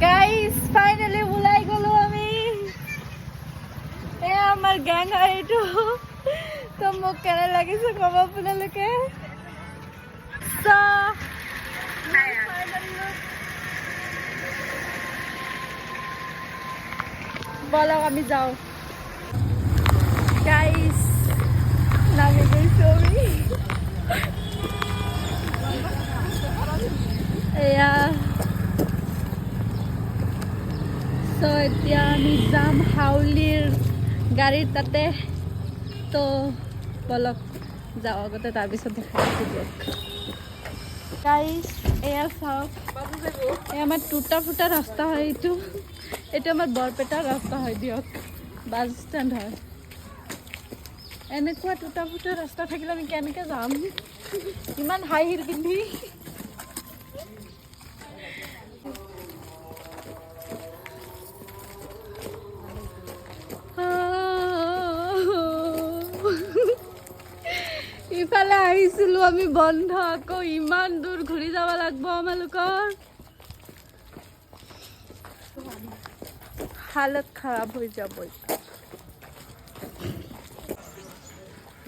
guys finally ওলাই গলো আমি এ আমার গ্যাং হয় এইটো তো মোক কেনে লাগিছে কব আপোনালোকে সো বলো আমি যাও গাইস নামি গৈছো আমি এয়া সো এতিয়া আমি যাম হাউলিৰ গাড়ীৰ তাতে তো বলক যাওঁ আগতে তাৰপিছত দেখাইছো দিয়ক গাইস এয়া চাওক এই আমাৰ টুটা ফুটা ৰাস্তা হয় এইটো আমাৰ বৰপেটাৰ ৰাস্তা হয় দিয়ক বাছ ষ্টেণ্ড হয় এনেকুৱা টুটা ফুটা ৰাস্তা থাকিলে আমি কেনেকৈ যাম ইমান হাই হিল পিন্ধি ইফালে আহিছিলো আমি বন্ধ আকৌ ইমান দূৰ ঘূৰি যাব লাগিব আমালোকৰ হালত খারাপ হৈ যাব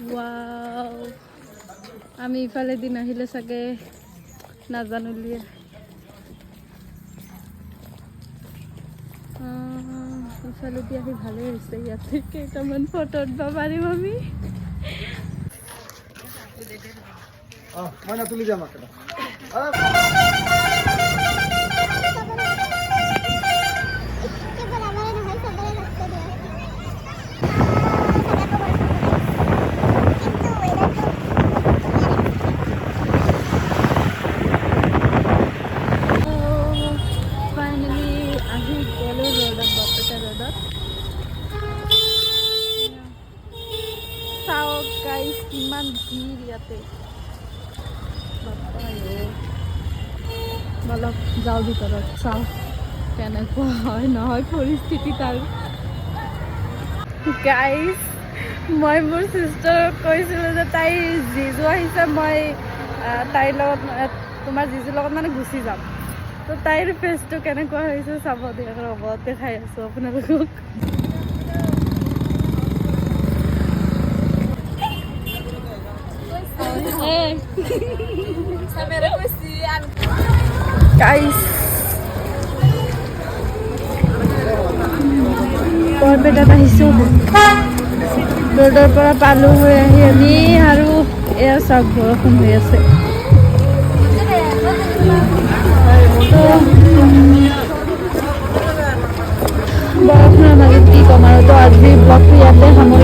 ওয়াও আমি ইফালে দিন আহিলে চাগে নাজানো লিয়ে ইফালে দি আহি ভালে হৈছে ইয়াতে কেইটামান ফটো উঠবা পাৰিম আমি মানে তুলি যাম একটা কিমান ভিৰ ইয়াতে বলক যাওঁ ভিতৰত চাওঁ কেনেকুৱা হয় নহয় পৰিস্থিতি তাৰ গাইজ মই মোৰ চিষ্টাৰক কৈছিলোঁ যে তাই জিজু আহিছে মই তাইৰ লগত তোমাৰ জিজুৰ লগত মানে গুচি যাম তো তাইৰ ফেচটো কেনেকুৱা হৈছে চাব দিয়ক ৰ'ব দেখাই আছোঁ আপোনালোকক guys বৰপেটাত আহিছোঁ ৰোডৰ পৰা পালো হৈ আহি আমি আৰু এয়া চাওক বৰষুণ হৈ আছে বৰষুণৰ মাজত কি ক'ম আৰু তো আজি ব্লগটো ইয়াতে সামৰিছোঁ